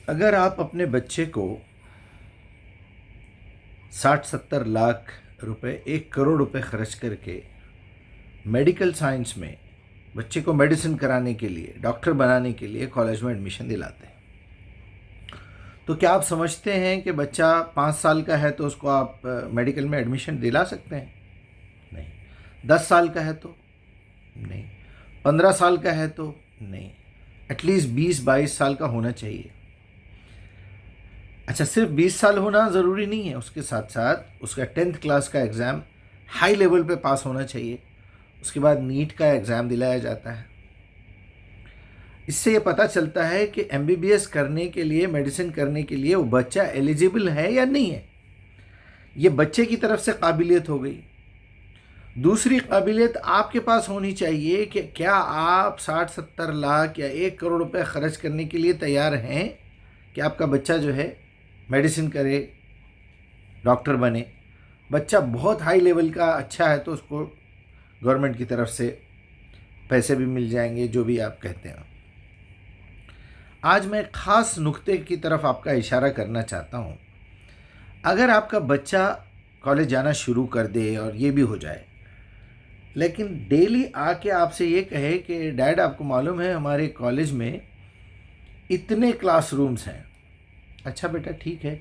اگر آپ اپنے بچے کو 60-70 لاکھ روپے 1 کروڑ روپے خرچ کر کے میڈیکل سائنس میں بچے کو میڈیسن کرانے کے لیے ڈاکٹر بنانے کے لیے کالج میں ایڈمیشن دلاتے ہیں، تو کیا آپ سمجھتے ہیں کہ بچہ 5 سال کا ہے تو اس کو آپ میڈیکل میں ایڈمیشن دلا سکتے ہیں؟ نہیں۔ 10 سال کا ہے تو نہیں، 15 سال کا ہے تو نہیں، ایٹ لیسٹ 20-22 سال کا ہونا چاہیے۔ اچھا، صرف 20 سال ہونا ضروری نہیں ہے، اس کے ساتھ ساتھ اس کا 10th کلاس کا ایگزام ہائی لیول پہ پاس ہونا چاہیے، اس کے بعد نیٹ کا ایگزام دلایا جاتا ہے۔ اس سے یہ پتہ چلتا ہے کہ MBBS کرنے کے لیے، میڈیسن کرنے کے لیے وہ بچہ ایلیجیبل ہے یا نہیں ہے۔ یہ بچے کی طرف سے قابلیت ہو گئی۔ دوسری قابلیت آپ کے پاس ہونی چاہیے کہ کیا آپ 60-70 لاکھ یا 1 کروڑ روپے خرچ کرنے کے لیے تیار ہیں کہ آپ کا بچہ جو ہے میڈیسن کرے، ڈاکٹر بنے۔ بچہ بہت ہائی لیول کا اچھا ہے تو اس کو گورنمنٹ کی طرف سے پیسے بھی مل جائیں گے، جو بھی آپ کہتے ہیں۔ آج میں ایک خاص نقطے کی طرف آپ کا اشارہ کرنا چاہتا ہوں۔ اگر آپ کا بچہ کالج جانا شروع کر دے اور یہ بھی ہو جائے، لیکن ڈیلی آ کے آپ سے یہ کہے کہ ڈیڈ آپ کو معلوم ہے ہمارے کالج میں اتنے کلاس رومز ہیں، اچھا بیٹا ٹھیک ہے۔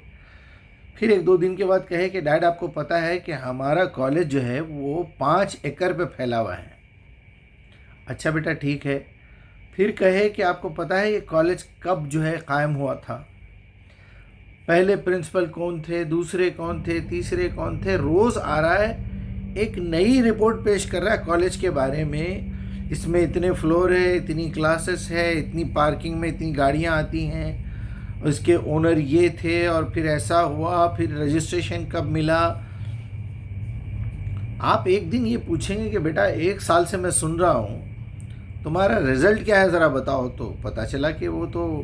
پھر 1-2 دن کے بعد کہے کہ ڈیڈ آپ کو پتہ ہے کہ ہمارا کالج جو ہے وہ 5 ایکڑ پہ پھیلا ہوا ہے، اچھا بیٹا ٹھیک ہے۔ پھر کہے کہ آپ کو پتہ ہے یہ کالج کب جو ہے قائم ہوا تھا، پہلے پرنسپل کون تھے، دوسرے کون تھے، تیسرے کون تھے، روز آ رہا ہے ایک نئی رپورٹ پیش کر رہا ہے کالج کے بارے میں، اس میں اتنے فلور ہے، اتنی کلاسز ہے، اتنی پارکنگ میں اتنی گاڑیاں آتی ہیں، اس کے اونر یہ تھے اور پھر ایسا ہوا، پھر رجسٹریشن کب ملا۔ آپ ایک دن یہ پوچھیں گے کہ بیٹا 1 سال سے میں سن رہا ہوں، تمہارا رزلٹ کیا ہے ذرا بتاؤ، تو پتہ چلا کہ وہ تو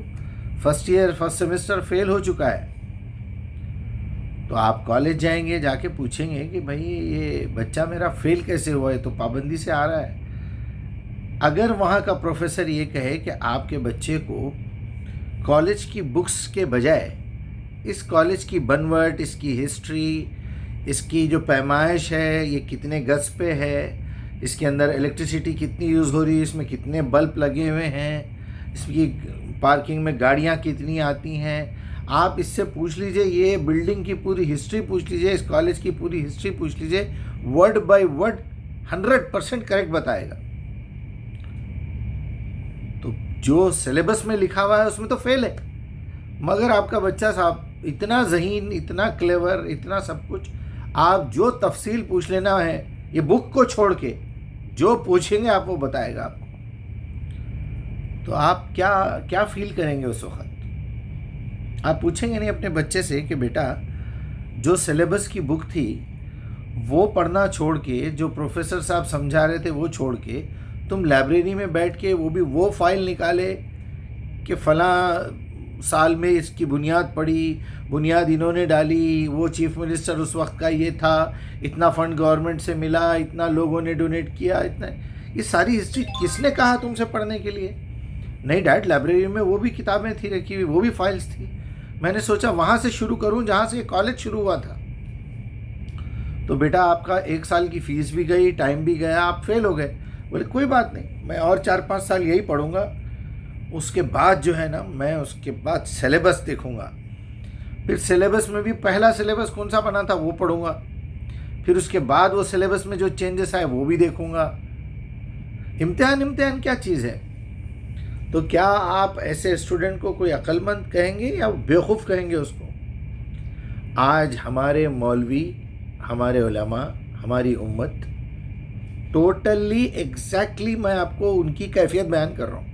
فرسٹ سیمسٹر فیل ہو چکا ہے۔ تو آپ کالج جائیں گے، جا کے پوچھیں گے کہ بھائی یہ بچہ میرا فیل کیسے ہوا ہے، تو پابندی سے آ رہا ہے۔ اگر وہاں کا پروفیسر یہ کہے کہ آپ کے بچے کو کالج کی بکس کے بجائے اس کالج کی بنوٹ، اس کی ہسٹری، اس کی جو پیمائش ہے، یہ کتنے گز پہ ہے، اس کے اندر الیکٹریسٹی کتنی یوز ہو رہی ہے، اس میں کتنے بلب لگے ہوئے ہیں، اس کی پارکنگ میں گاڑیاں کتنی آتی ہیں، آپ اس سے پوچھ لیجئے، یہ بلڈنگ کی پوری ہسٹری پوچھ لیجئے، اس کالج کی پوری ہسٹری پوچھ لیجئے، ورڈ بائی ورڈ 100% کریکٹ بتائے گا۔ تو جو سلیبس میں لکھا ہوا ہے اس میں تو فیل ہے، مگر آپ کا بچہ صاحب اتنا ذہین، اتنا کلیور، اتنا سب کچھ، آپ جو تفصیل پوچھ لینا ہے یہ بک کو چھوڑ کے جو پوچھیں گے آپ وہ بتائے گا آپ کو۔ تو آپ کیا فیل کریں گے اس وقت؟ آپ پوچھیں گے نہیں اپنے بچے سے کہ بیٹا جو سلیبس کی بک تھی وہ پڑھنا چھوڑ کے، جو پروفیسر صاحب سمجھا رہے تھے وہ چھوڑ کے تم لائبریری میں بیٹھ کے وہ بھی وہ فائل نکالے کہ فلاں سال میں اس کی بنیاد پڑی، بنیاد انہوں نے ڈالی، وہ چیف منسٹر اس وقت کا یہ تھا، اتنا فنڈ گورنمنٹ سے ملا، اتنا لوگوں نے ڈونیٹ کیا، اتنا۔ یہ ساری ہسٹری کس نے کہا تم سے پڑھنے کے لیے؟ نہیں ڈیڈ، لائبریری میں وہ بھی کتابیں تھی رکھی ہوئی، وہ بھی فائلز تھی، میں نے سوچا وہاں سے شروع کروں جہاں سے یہ کالج شروع ہوا تھا۔ تو بیٹا آپ کا 1 سال کی فیس بھی گئی، ٹائم بھی گیا، آپ فیل ہو گئے۔ بولے کوئی بات نہیں، میں اور 4-5 سال یہی پڑھوں گا، اس کے بعد جو ہے نا میں اس کے بعد سلیبس دیکھوں گا، پھر سلیبس میں بھی پہلا سلیبس کون سا بنا تھا وہ پڑھوں گا، پھر اس کے بعد وہ سلیبس میں جو چینجز آئے وہ بھی دیکھوں گا۔ امتحان کیا چیز ہے؟ تو کیا آپ ایسے اسٹوڈنٹ کو کوئی عقل مند کہیں گے یا بیوقوف کہیں گے اس کو؟ آج ہمارے مولوی، ہمارے علماء، ہماری امت ٹوٹلی ایگزیکٹلی میں آپ کو ان کی کیفیت بیان کر رہا ہوں۔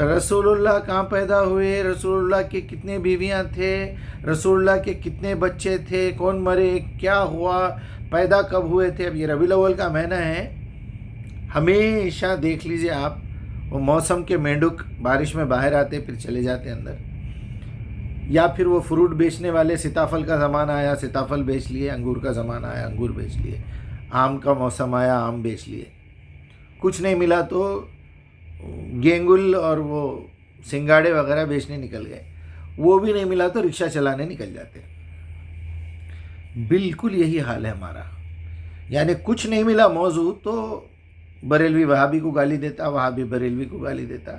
رسول اللہ کہاں پیدا ہوئے، رسول اللہ کے کتنے بیویاں تھے، رسول اللہ کے کتنے بچے تھے، کون مرے، کیا ہوا، پیدا کب ہوئے تھے۔ اب یہ ربیع الاول کا مہینہ ہے، ہمیشہ دیکھ لیجئے آپ، وہ موسم کے مینڈک بارش میں باہر آتے پھر چلے جاتے اندر، یا پھر وہ فروٹ بیچنے والے سیتافل کا زمانہ آیا سیتافل بیچ لیے، انگور کا زمانہ آیا انگور بیچ لیے، آم کا موسم آیا آم بیچ لیے، کچھ نہیں ملا تو گینگل اور وہ سنگاڑے وغیرہ بیچنے نکل گئے، وہ بھی نہیں ملا تو رکشہ چلانے نکل جاتے۔ بالکل یہی حال ہے ہمارا، یعنی کچھ نہیں ملا موضوع تو بریلوی وہابی کو گالی دیتا، وہابی بریلوی کو گالی دیتا،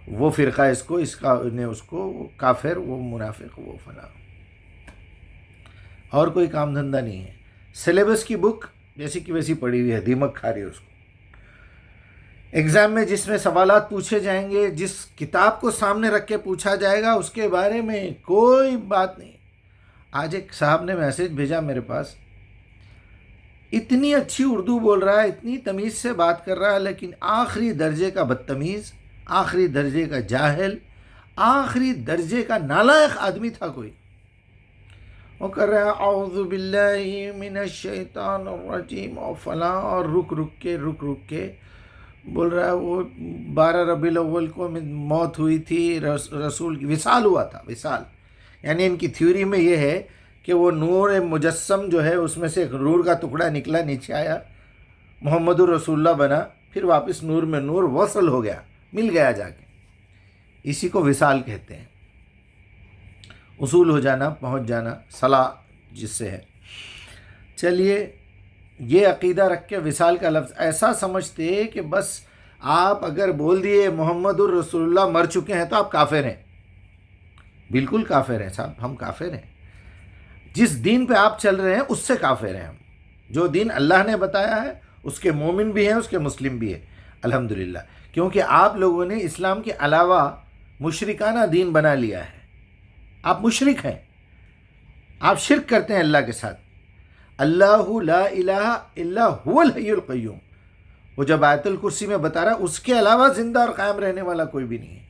وہ فرقہ اس کو، اس کا نے اس کو، وہ کافر، وہ منافق، وہ فلاں، اور کوئی کام دھندہ نہیں ہے۔ سلیبس کی بک جیسی کی ویسی پڑی ہوئی ہے، دیمک کھا رہی ہے اس کو۔ ایگزام میں جس میں سوالات پوچھے جائیں گے، جس کتاب کو سامنے رکھ کے پوچھا جائے گا، اس کے بارے میں کوئی بات نہیں۔ آج ایک صاحب نے میسج بھیجا میرے پاس، اتنی اچھی اردو بول رہا ہے، اتنی تمیز سے بات کر رہا ہے، لیکن آخری درجے کا بدتمیز، آخری درجے کا جاہل، آخری درجے کا نالائق آدمی تھا کوئی۔ وہ کر رہا ہے اعوذ باللہ من الشیطان الرجیم اور فلاں، اور رک رک کے بول رہا ہے وہ 12 ربیع الاول کو موت ہوئی تھی، رسول کی وصال ہوا تھا۔ وصال یعنی ان کی تھیوری میں یہ ہے کہ وہ نور مجسم جو ہے اس میں سے ایک نور کا ٹکڑا نکلا، نیچے آیا، محمد الرسول اللہ بنا، پھر واپس نور میں نور وصل ہو گیا، مل گیا جا کے۔ اسی کو وصال کہتے ہیں، وصول ہو جانا، پہنچ جانا، صلاح جس سے ہے۔ چلیے، یہ عقیدہ رکھ کے وصال کا لفظ ایسا سمجھتے کہ بس آپ اگر بول دیے محمد الرسول اللہ مر چکے ہیں تو آپ کافر ہیں۔ بالکل کافر ہیں صاحب، ہم کافر ہیں۔ جس دین پہ آپ چل رہے ہیں اس سے کافر ہیں ہم۔ جو دین اللہ نے بتایا ہے اس کے مومن بھی ہیں، اس کے مسلم بھی ہیں الحمدللہ، کیونکہ آپ لوگوں نے اسلام کے علاوہ مشرکانہ دین بنا لیا ہے۔ آپ مشرک ہیں، آپ شرک کرتے ہیں اللہ کے ساتھ۔ اللہ لا الہ الا هو الحی القیوم، وہ جب آیت الکرسی میں بتا رہا ہے اس کے علاوہ زندہ اور قائم رہنے والا کوئی بھی نہیں ہے۔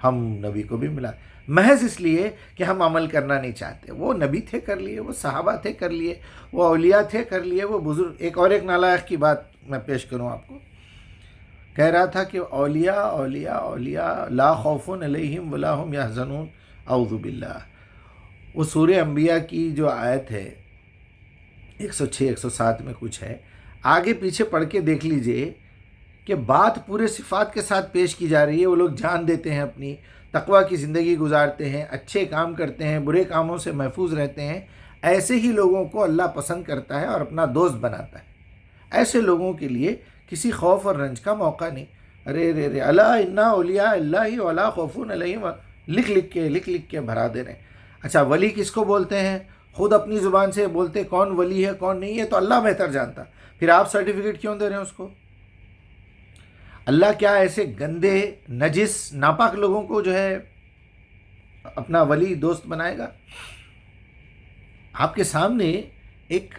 ہم نبی کو بھی ملا محض اس لیے کہ ہم عمل کرنا نہیں چاہتے۔ وہ نبی تھے، کر لیے، وہ صحابہ تھے، کر لیے، وہ اولیاء تھے، کر لیے، وہ بزرگ۔ ایک نالائق کی بات میں پیش کروں آپ کو، کہہ رہا تھا کہ اولیاء لا خوف علیہم ولا هم یحزنون، اعوذ باللہ۔ وہ سورہ انبیاء کی جو آیت ہے 106 107 میں کچھ ہے، آگے پیچھے پڑھ کے دیکھ لیجئے کہ بات پورے صفات کے ساتھ پیش کی جا رہی ہے۔ وہ لوگ جان دیتے ہیں، اپنی تقویٰ کی زندگی گزارتے ہیں، اچھے کام کرتے ہیں، برے کاموں سے محفوظ رہتے ہیں۔ ایسے ہی لوگوں کو اللہ پسند کرتا ہے اور اپنا دوست بناتا ہے۔ ایسے لوگوں کے لیے کسی خوف اور رنج کا موقع نہیں۔ ارے الا انا اولیاء اللہ ولا خوف علیہم، لکھ کے بھرا دے رہے ہیں۔ اچھا، ولی کس کو بولتے ہیں؟ خود اپنی زبان سے بولتے کون ولی ہے کون نہیں ہے تو اللہ بہتر جانتا، پھر آپ سرٹیفکیٹ کیوں دے رہے ہیں اس کو؟ اللہ کیا ایسے گندے، نجس، ناپاک لوگوں کو جو ہے اپنا ولی دوست بنائے گا؟ آپ کے سامنے ایک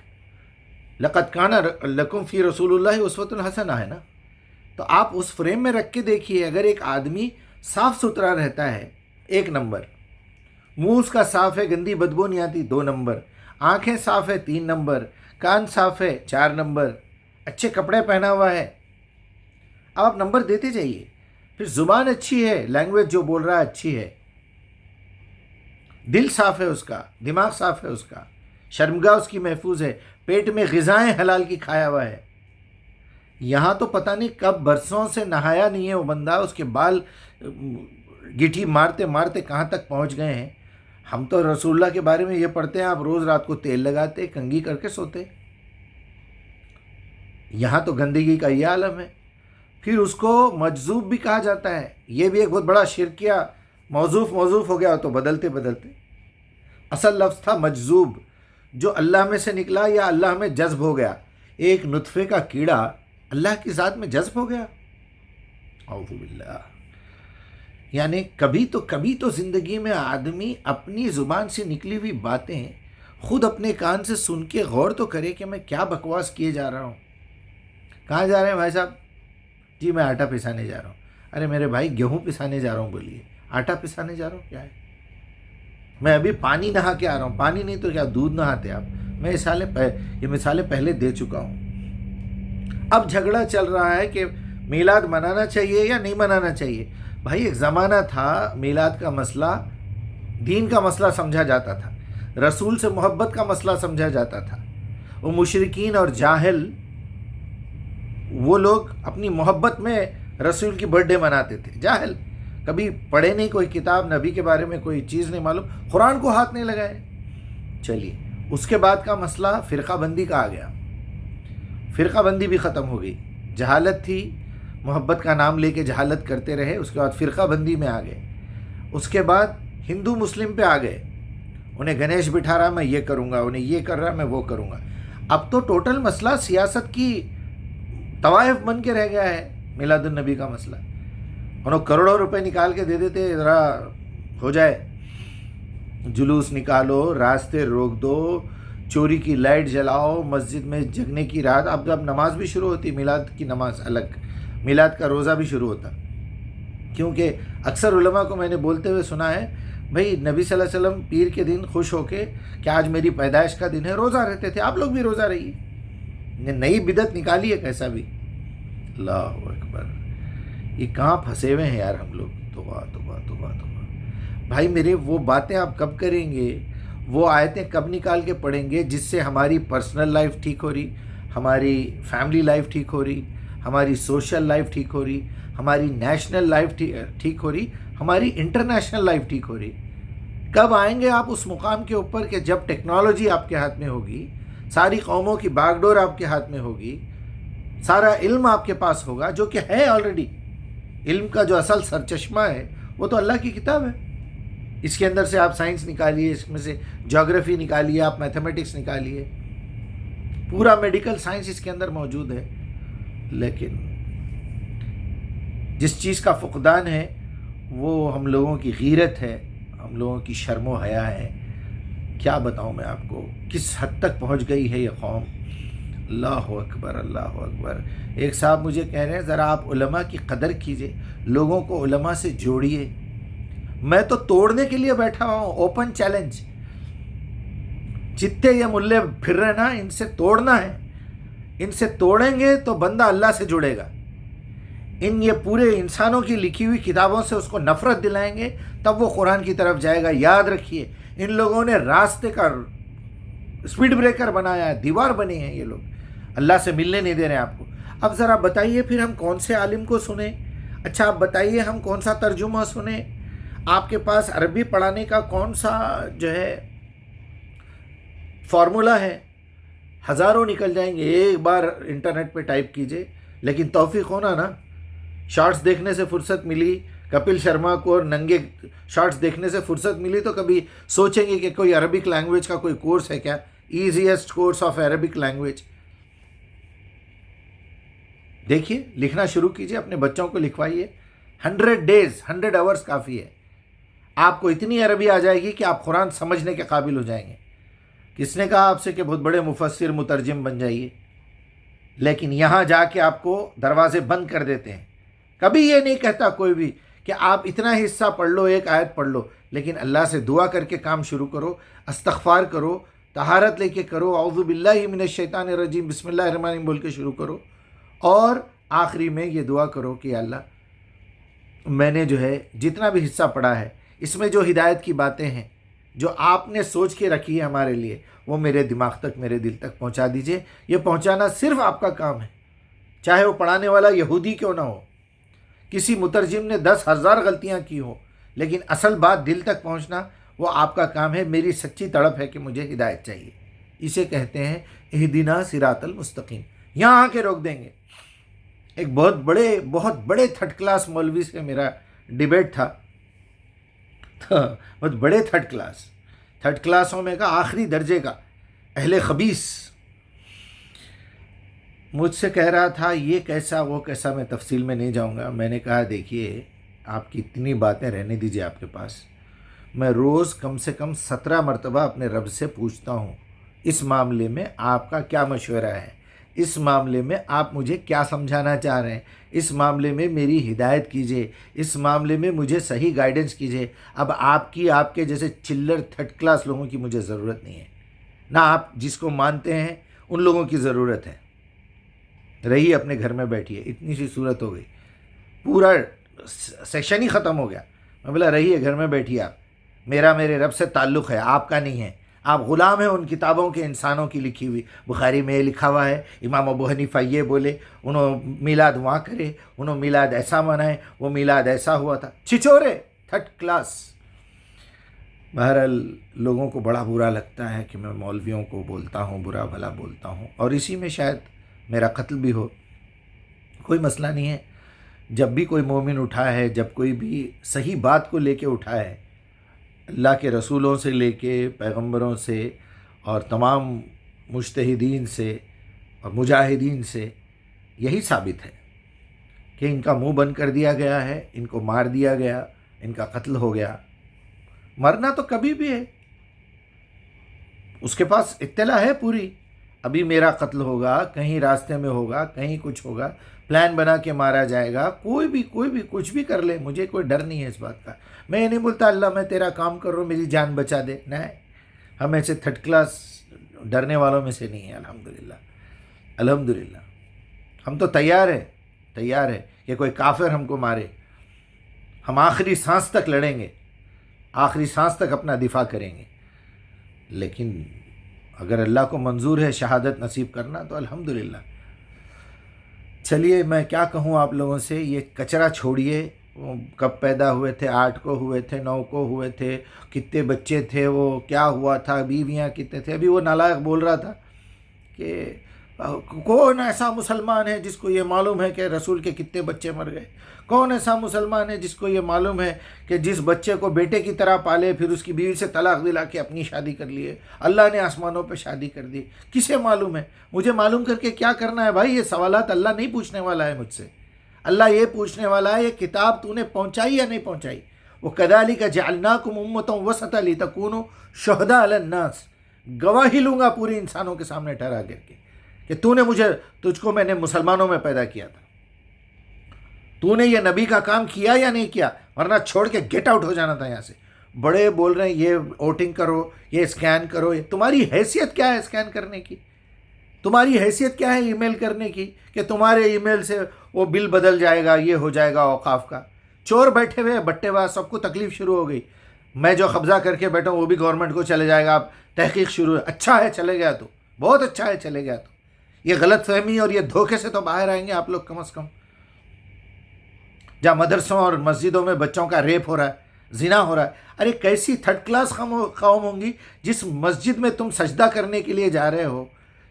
لقد کان لکم فی رسول اللہ اسوۃ حسنہ ہے نا، تو آپ اس فریم میں رکھ کے دیکھیے۔ اگر ایک آدمی صاف ستھرا رہتا ہے 1 نمبر، منہ اس کا صاف ہے، گندی بدبو نہیں آتی 2 نمبر، آنکھیں صاف ہے 3 نمبر، کان صاف ہے 4 نمبر، اچھے کپڑے پہنا ہوا ہے، اب آپ نمبر دیتے جائیے۔ پھر زبان اچھی ہے، لینگویج جو بول رہا ہے اچھی ہے، دل صاف ہے اس کا، دماغ صاف ہے اس کا، شرمگاہ اس کی محفوظ ہے، پیٹ میں غذائیں حلال کی کھایا ہوا ہے۔ یہاں تو پتہ نہیں کب برسوں سے نہایا نہیں ہے وہ بندہ، اس کے بال گٹھی مارتے مارتے کہاں تک پہنچ گئے ہیں۔ ہم تو رسول اللہ کے بارے میں یہ پڑھتے ہیں، آپ روز رات کو تیل لگاتے، کنگھی کر کے سوتے۔ یہاں تو گندگی کا یہ عالم ہے۔ پھر اس کو مجذوب بھی کہا جاتا ہے، یہ بھی ایک بہت بڑا شرکیہ، موضوف ہو گیا تو بدلتے اصل لفظ تھا مجذوب، جو اللہ میں سے نکلا یا اللہ میں جذب ہو گیا۔ ایک نطفے کا کیڑا اللہ کی ذات میں جذب ہو گیا، اعوذ باللہ۔ یعنی کبھی تو زندگی میں آدمی اپنی زبان سے نکلی ہوئی باتیں خود اپنے کان سے سن کے غور تو کرے کہ میں کیا بکواس کیے جا رہا ہوں۔ کہاں جا رہے ہیں بھائی صاحب؟ جی میں آٹا پسانے جا رہا ہوں۔ ارے میرے بھائی گیہوں پسانے جا رہا ہوں بولیے، آٹا پسانے جا رہا ہوں کیا ہے؟ میں ابھی پانی نہا کے آ رہا ہوں، پانی نہیں تو کیا دودھ نہاتے آپ؟ میں یہ مثالیں پہلے دے چکا ہوں۔ اب جھگڑا چل رہا ہے کہ میلاد منانا چاہیے یا نہیں منانا چاہیے۔ بھائی ایک زمانہ تھا میلاد کا مسئلہ دین کا مسئلہ سمجھا جاتا تھا، رسول سے محبت کا مسئلہ سمجھا جاتا تھا۔ وہ مشرکین اور جاہل وہ لوگ اپنی محبت میں رسول کی برتھ ڈے مناتے تھے، جاہل کبھی پڑھے نہیں کوئی کتاب، نبی کے بارے میں کوئی چیز نہیں معلوم، قرآن کو ہاتھ نہیں لگائے. چلیے اس کے بعد کا مسئلہ فرقہ بندی کا آ گیا. فرقہ بندی بھی ختم ہو گئی. جہالت تھی، محبت کا نام لے کے جہالت کرتے رہے، اس کے بعد فرقہ بندی میں آ گئے. اس کے بعد ہندو مسلم پہ آ گئے، انہیں گنیش بٹھا رہا میں یہ کروں گا، انہیں یہ کر رہا میں وہ کروں گا. اب تو ٹوٹل مسئلہ سیاست کی طوائف بن کے رہ گیا ہے. میلاد النبی کا مسئلہ انہوں کروڑوں روپے نکال کے دے دیتے، ذرا ہو جائے، جلوس نکالو، راستے روک دو، چوری کی لائٹ جلاؤ، مسجد میں جگنے کی رات. اب جب نماز بھی شروع ہوتی، میلاد کی نماز الگ، میلاد کا روزہ بھی شروع ہوتا. کیونکہ اکثر علماء کو میں نے بولتے ہوئے سنا ہے، بھئی نبی صلی اللہ علیہ وسلم پیر کے دن خوش ہو کے کہ آج میری پیدائش کا دن ہے روزہ رہتے تھے، آپ لوگ بھی روزہ رہیے. نئی بدعت نکالی ہے کیسا بھی. اللہ اکبر، یہ کہاں پھنسے ہوئے ہیں یار ہم لوگ. توبہ توبہ توبہ توبہ. بھائی میرے وہ باتیں آپ کب کریں گے، وہ آیتیں کب نکال کے پڑھیں گے جس سے ہماری پرسنل لائف ٹھیک ہو رہی، ہماری فیملی لائف ٹھیک ہو رہی، ہماری سوشل لائف ٹھیک ہو رہی، ہماری نیشنل لائف ٹھیک ہو رہی، ہماری انٹرنیشنل لائف ٹھیک ہو رہی. کب آئیں گے آپ اس مقام کے اوپر کہ جب ٹیکنالوجی آپ کے ہاتھ میں ہوگی، ساری قوموں کی باغ ڈور آپ کے ہاتھ میں ہوگی، سارا علم آپ کے پاس ہوگا، جو کہ ہے آلریڈی. علم کا جو اصل سرچشمہ ہے وہ تو اللہ کی کتاب ہے. اس کے اندر سے آپ سائنس نکالیے، اس میں سے جیوگرافی نکالیے، آپ میتھمیٹکس نکالیے، پورا میڈیکل سائنس اس کے اندر موجود ہے. لیکن جس چیز کا فقدان ہے وہ ہم لوگوں کی غیرت ہے، ہم لوگوں کی شرم و حیا ہے. کیا بتاؤں میں آپ کو کس حد تک پہنچ گئی ہے یہ قوم. اللہ اکبر اللہ اکبر. ایک صاحب مجھے کہہ رہے ہیں ذرا آپ علماء کی قدر کیجئے، لوگوں کو علماء سے جوڑیے. میں تو توڑنے کے لیے بیٹھا ہوں، اوپن چیلنج. جتنے یہ ملے پھر رہے نا، ان سے توڑنا ہے. ان سے توڑیں گے تو بندہ اللہ سے جڑے گا. یہ پورے انسانوں کی لکھی ہوئی کتابوں سے اس کو نفرت دلائیں گے تب وہ قرآن کی طرف جائے گا. یاد رکھیے ان لوگوں نے راستے کا اسپیڈ بریکر بنایا ہے، دیوار بنے ہیں یہ لوگ، اللہ سے ملنے نہیں دے رہے ہیں آپ کو. اب ذرا بتائیے پھر ہم کون سے عالم کو سنیں؟ اچھا آپ بتائیے ہم کون سا ترجمہ سنیں؟ آپ کے پاس عربی پڑھانے کا کون سا جو ہے فارمولا ہے؟ ہزاروں نکل جائیں گے، ایک بار انٹرنیٹ پہ ٹائپ کیجئے. لیکن توفیق ہونا نا، شارٹس دیکھنے سے فرصت ملی، کپل شرما کو اور ننگے شارٹس دیکھنے سے فرصت ملی تو کبھی سوچیں گے کہ کوئی عربک لینگویج کا کوئی کورس ہے کیا، easiest course of Arabic language. دیکھیے لکھنا شروع کیجئے، اپنے بچوں کو لکھوائیے. 100 days 100 hours کافی ہے. آپ کو اتنی عربی آ جائے گی کہ آپ قرآن سمجھنے کے قابل ہو جائیں گے. کس نے کہا آپ سے کہ بہت بڑے مفسر مترجم بن جائیے؟ لیکن یہاں جا کے آپ کو دروازے بند کر دیتے ہیں. کبھی یہ نہیں کہتا کوئی بھی کہ آپ اتنا حصہ پڑھ لو، ایک آیت پڑھ لو، لیکن اللہ سے دعا کر کے کام شروع کرو، استغفار کرو، طہارت لے کے کرو، اعوذ باللہ من الشیطان الرجیم بسم اللہ الرحمن الرحیم بول کے شروع کرو. اور آخری میں یہ دعا کرو کہ اللہ میں نے جو ہے جتنا بھی حصہ پڑھا ہے اس میں جو ہدایت کی باتیں ہیں جو آپ نے سوچ کے رکھی ہے ہمارے لیے، وہ میرے دماغ تک، میرے دل تک پہنچا دیجئے. یہ پہنچانا صرف آپ کا کام ہے، چاہے وہ پڑھانے والا یہودی کیوں نہ ہو، کسی مترجم نے 10,000 غلطیاں کی ہوں، لیکن اصل بات دل تک پہنچنا وہ آپ کا کام ہے. میری سچی تڑپ ہے کہ مجھے ہدایت چاہیے. اسے کہتے ہیں اہدنا صراط المستقیم. یہاں آ کے روک دیں گے. ایک بہت بڑے تھرڈ کلاس مولوی سے میرا ڈیبیٹ تھا، بہت بڑے تھرڈ کلاسوں میں کا آخری درجے کا اہل خبیث مجھ سے کہہ رہا تھا یہ کیسا وہ کیسا. میں تفصیل میں نہیں جاؤں گا. میں نے کہا دیکھیے آپ کی اتنی باتیں رہنے دیجیے آپ کے پاس. میں روز کم سے کم 17 مرتبہ اپنے رب سے پوچھتا ہوں اس معاملے میں آپ کا کیا مشورہ ہے، اس معاملے میں آپ مجھے کیا سمجھانا چاہ رہے ہیں، اس معاملے میں میری ہدایت کیجیے، اس معاملے میں مجھے صحیح گائیڈنس کیجیے. اب آپ کے جیسے چلر تھرڈ کلاس لوگوں کی مجھے ضرورت نہیں ہے، نہ آپ جس کو مانتے ہیں ان لوگوں کی ضرورت ہے. رہیے اپنے گھر میں بیٹھیے. اتنی سی صورت ہو گئی، پورا سیشن ہی ختم ہو گیا. میں بولا رہیے گھر میں بیٹھیے آپ، میرے رب سے تعلق ہے، آپ کا نہیں ہے. آپ غلام ہیں ان کتابوں کے انسانوں کی لکھی ہوئی. بخاری میں یہ لکھا ہوا ہے امام ابو حنیفہ یہ بولے، انہوں میلاد وہاں کرے، انہوں میلاد ایسا منائے، وہ میلاد ایسا ہوا تھا. چھچورے، تھرڈ کلاس. بہرحال لوگوں کو بڑا برا لگتا ہے کہ میں مولویوں کو بولتا ہوں، برا بھلا بولتا ہوں، اور اسی میں شاید میرا قتل بھی ہو. کوئی مسئلہ نہیں ہے. جب بھی کوئی مومن اٹھا ہے، جب کوئی بھی صحیح بات کو لے کے اٹھا ہے، اللہ کے رسولوں سے لے کے پیغمبروں سے اور تمام مجتہدین سے اور مجاہدین سے یہی ثابت ہے کہ ان کا منہ بند کر دیا گیا ہے، ان کو مار دیا گیا، ان کا قتل ہو گیا. مرنا تو کبھی بھی ہے، اس کے پاس اطلاع ہے پوری. ابھی میرا قتل ہوگا، کہیں راستے میں ہوگا، کہیں کچھ ہوگا، پلان بنا کے مارا جائے گا. کوئی بھی کچھ بھی کر لے، مجھے کوئی ڈر نہیں ہے اس بات کا. میں یہ نہیں بولتا اللہ میں تیرا کام کر رہا ہوں میری جان بچا دے، نہیں. ہم ایسے تھرڈ کلاس ڈرنے والوں میں سے نہیں ہیں. الحمدللہ ہم تو تیار ہے کہ کوئی کافر ہم کو مارے، ہم آخری سانس تک لڑیں گے، آخری سانس تک اپنا دفاع کریں گے. لیکن اگر اللہ کو منظور ہے شہادت نصیب کرنا تو الحمدللہ. چلیے میں کیا کہوں آپ لوگوں سے، یہ کچرا چھوڑیے. وہ کب پیدا ہوئے تھے، 8 کو ہوئے تھے، 9 کو ہوئے تھے، کتنے بچے تھے، وہ کیا ہوا تھا، بیویاں کتنے تھے. ابھی وہ نالائق بول رہا تھا کہ کون ایسا مسلمان ہے جس کو یہ معلوم ہے کہ رسول کے کتنے بچے مر گئے. کون ایسا مسلمان ہے جس کو یہ معلوم ہے کہ جس بچے کو بیٹے کی طرح پالے پھر اس کی بیوی سے طلاق دلا کے اپنی شادی کر لیے، اللہ نے آسمانوں پہ شادی کر دی. کسے معلوم ہے؟ مجھے معلوم کر کے کیا کرنا ہے بھائی؟ یہ سوالات اللہ نہیں پوچھنے والا ہے مجھ سے. اللہ یہ پوچھنے والا ہے یہ کتاب تو نے پہنچائی یا نہیں پہنچائی. وَكَذَلِكَ جَعَلْنَاكُمْ أُمَّةً وَسَطًا لِتَكُونُوا شُهَدَاءَ عَلَى النَّاسِ. گواہی لوں گا پوری انسانوں کے سامنے ٹھہرا کر کے کہ تجھ کو میں نے مسلمانوں میں پیدا کیا تھا. تو نے یہ نبی کا کام کیا یا نہیں کیا؟ ورنہ چھوڑ کے گیٹ آؤٹ ہو جانا تھا یہاں سے. بڑے بول رہے ہیں یہ ووٹنگ کرو، یہ اسکین کرو. تمہاری حیثیت کیا ہے اسکین کرنے کی؟ تمہاری حیثیت کیا ہے ای میل کرنے کی کہ تمہارے ای میل سے وہ بل بدل جائے گا، یہ ہو جائے گا اوقاف کا؟ چور بیٹھے ہوئے بٹے باز، سب کو تکلیف شروع ہو گئی. میں جو قبضہ کر کے بیٹھا ہوں وہ بھی گورنمنٹ کو چلے جائے گا. اب تحقیق شروع ہے. اچھا ہے چلے گیا تو، بہت اچھا ہے چلے گیا تو. یہ غلط فہمی اور یہ دھوکے سے تو باہر آئیں گے آپ لوگ کم از کم. جہاں مدرسوں اور مسجدوں میں بچوں کا ریپ ہو رہا ہے، زنا ہو رہا ہے. ارے کیسی تھرڈ کلاس قوم ہوں گی جس مسجد میں تم سجدہ کرنے کے لیے جا رہے ہو،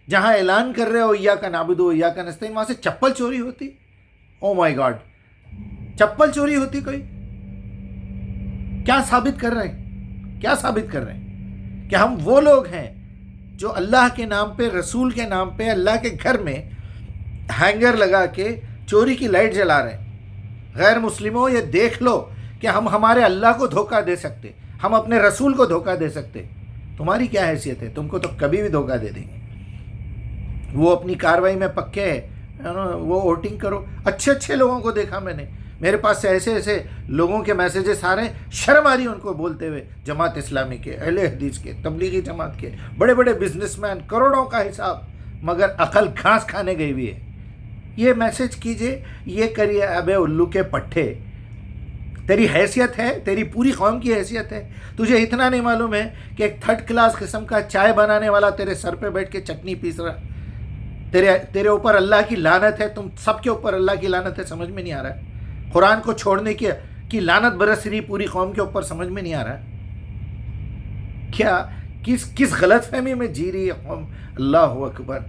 جہاں اعلان کر رہے ہو ایاک نعبد و ایاک نستعین، وہاں سے چپل چوری ہوتی. او مائی گاڈ، چپل چوری ہوتی کوئی. کیا ثابت کر رہے ہیں کہ ہم وہ لوگ ہیں جو اللہ کے نام پہ، رسول کے نام پہ، اللہ کے گھر میں ہینگر لگا کے چوری کی لائٹ جلا رہے ہیں. غیر مسلموں یہ دیکھ لو کہ ہم ہمارے اللہ کو دھوکہ دے سکتے، ہم اپنے رسول کو دھوکہ دے سکتے. تمہاری کیا حیثیت ہے؟ تم کو تو کبھی بھی دھوکہ دے دیں گے. وہ اپنی کاروائی میں پکے ہیں. وہ ووٹنگ کرو. اچھے لوگوں کو دیکھا میں نے، میرے پاس سے ایسے لوگوں کے میسیجز آ رہے ہیں، شرم آ رہی ان کو بولتے ہوئے. جماعت اسلامی کے، اہل حدیث کے، تبلیغی جماعت کے، بڑے بڑے بزنس مین، کروڑوں کا حساب، مگر عقل گھاس کھانے گئی ہوئی ہے. یہ میسج کیجئے، یہ کریے. ابے الو کے پٹھے، تیری حیثیت ہے، تیری پوری قوم کی حیثیت ہے. تجھے اتنا نہیں معلوم ہے کہ ایک تھرڈ کلاس قسم کا چائے بنانے والا تیرے سر پہ بیٹھ کے چٹنی پیس رہا. تیرے اوپر اللہ کی لعنت ہے. تم سب کے اوپر اللہ کی لعنت ہے. سمجھ میں نہیں آ رہا ہے. قرآن کو چھوڑنے کی لعنت برس رہی پوری قوم کے اوپر. سمجھ میں نہیں آ رہا ہے کیا کس غلط فہمی میں جی رہی ہے قوم. اللہ اکبر.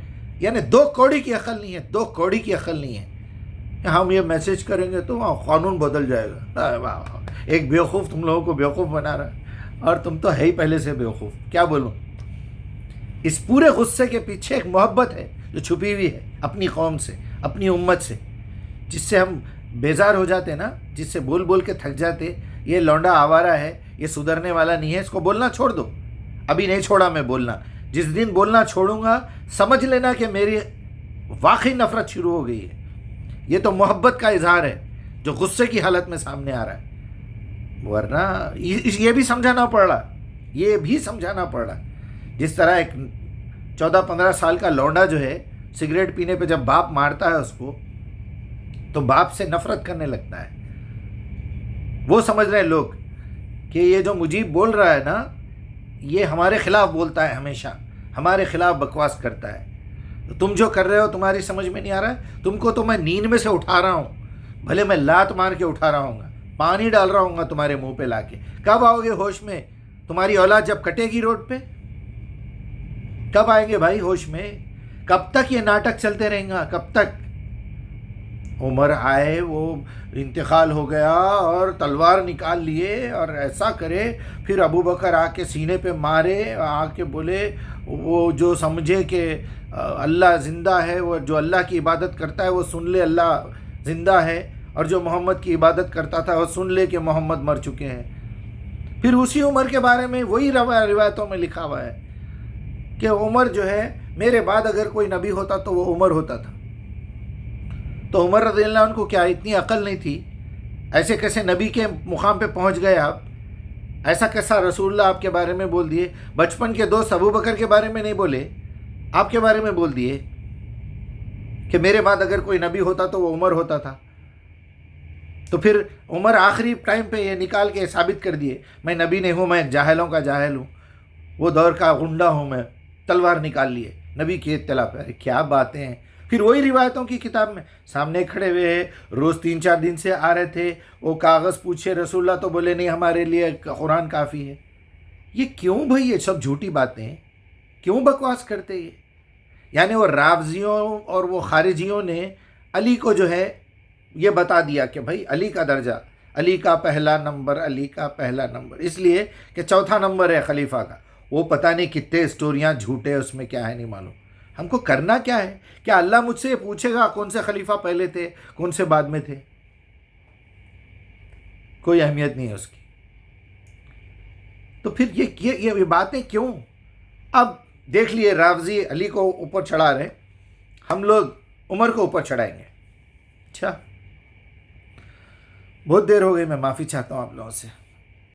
یعنی 2 کوڑی کی عقل نہیں ہے، 2 کوڑی کی عقل نہیں ہے. ہم یہ میسج کریں گے تو وہاں قانون بدل جائے گا. ایک بیوقوف تم لوگوں کو بیوقوف بنا رہا ہے، اور تم تو ہے ہی پہلے سے بیوقوف. کیا بولوں؟ اس پورے غصے کے پیچھے ایک محبت ہے جو چھپی ہوئی ہے اپنی قوم سے، اپنی امت سے، جس سے ہم بیزار ہو جاتے نا، جس سے بول کے تھک جاتے. یہ لونڈا آوارہ ہے، یہ سدھرنے والا نہیں ہے، اس کو بولنا چھوڑ دو. ابھی نہیں چھوڑا میں بولنا. جس دن بولنا چھوڑوں گا سمجھ لینا کہ میری واقعی نفرت شروع ہو گئی ہے. یہ تو محبت کا اظہار ہے جو غصے کی حالت میں سامنے آ رہا ہے. ورنہ یہ بھی سمجھانا پڑ رہا جس طرح ایک 14-15 سال کا لونڈا جو ہے سگریٹ پینے پہ جب باپ مارتا ہے اس کو تو باپ سے نفرت کرنے لگتا ہے. وہ سمجھ رہے ہیں لوگ کہ یہ جو مجیب بول رہا ہے نا، یہ ہمارے خلاف بولتا ہے، ہمیشہ ہمارے خلاف بکواس کرتا ہے. تم جو کر رہے ہو تمہاری سمجھ میں نہیں آ رہا ہے. تم کو تو میں نیند میں سے اٹھا رہا ہوں، بھلے میں لات مار کے اٹھا رہا ہوں گا، پانی ڈال رہا ہوں گا تمہارے منہ پہ لا کے. کب آؤ گے ہوش میں؟ تمہاری اولاد جب کٹے گی روڈ پہ، کب آئیں گے بھائی ہوش میں؟ کب تک یہ ناٹک چلتے رہیں گا؟ کب تک؟ عمر آئے، وہ انتقال ہو گیا اور تلوار نکال لیے اور ایسا کرے، پھر ابو بکر آ کے سینے پہ مارے، آ کے بولے وہ جو سمجھے کہ اللہ زندہ ہے، وہ جو اللہ کی عبادت کرتا ہے وہ سن لے اللہ زندہ ہے، اور جو محمد کی عبادت کرتا تھا وہ سن لے کہ محمد مر چکے ہیں. پھر اسی عمر کے بارے میں وہی روایتوں میں لکھا ہوا ہے کہ عمر جو ہے، میرے بعد اگر کوئی نبی ہوتا تو وہ عمر ہوتا تھا. تو عمر رضی اللہ عنہ کو کیا اتنی عقل نہیں تھی؟ ایسے کیسے نبی کے مقام پہ پہنچ گئے آپ؟ ایسا کیسا رسول اللہ آپ کے بارے میں بول دیے؟ بچپن کے دوست ابو بکر کے بارے میں نہیں بولے، آپ کے بارے میں بول دیے کہ میرے بعد اگر کوئی نبی ہوتا تو وہ عمر ہوتا تھا. تو پھر عمر آخری ٹائم پہ یہ نکال کے ثابت کر دیے میں نبی نہیں ہوں، میں جاہلوں کا جاہل ہوں، وہ دور کا غنڈہ ہوں، میں تلوار نکال لیے نبی کی اطلاع پہ. ارے کیا باتیں ہیں! پھر وہی روایتوں کی کتاب میں سامنے کھڑے ہوئے ہیں، روز 3-4 دن سے آ رہے تھے، وہ کاغذ پوچھے رسول اللہ تو بولے نہیں ہمارے لیے قرآن کافی ہے. یہ کیوں بھائی؟ یہ سب جھوٹی باتیں ہیں، کیوں بکواس کرتے یہ؟ یعنی وہ رافضیوں اور وہ خارجیوں نے علی کو جو ہے یہ بتا دیا کہ بھائی علی کا درجہ، علی کا پہلا نمبر، علی کا پہلا نمبر، اس لیے کہ چوتھا نمبر ہے خلیفہ کا. وہ پتہ نہیں کتنے اسٹوریاں جھوٹے، اس میں کیا ہے نہیں معلوم. ہم کو کرنا کیا ہے؟ کیا اللہ مجھ سے یہ پوچھے گا کون سے خلیفہ پہلے تھے کون سے بعد میں تھے؟ کوئی اہمیت نہیں ہے اس کی. تو پھر یہ باتیں کیوں؟ اب دیکھ لیے رافضی علی کو اوپر چڑھا رہے، ہم لوگ عمر کو اوپر چڑھائیں گے. اچھا، بہت دیر ہو گئی، میں معافی چاہتا ہوں آپ لوگوں سے.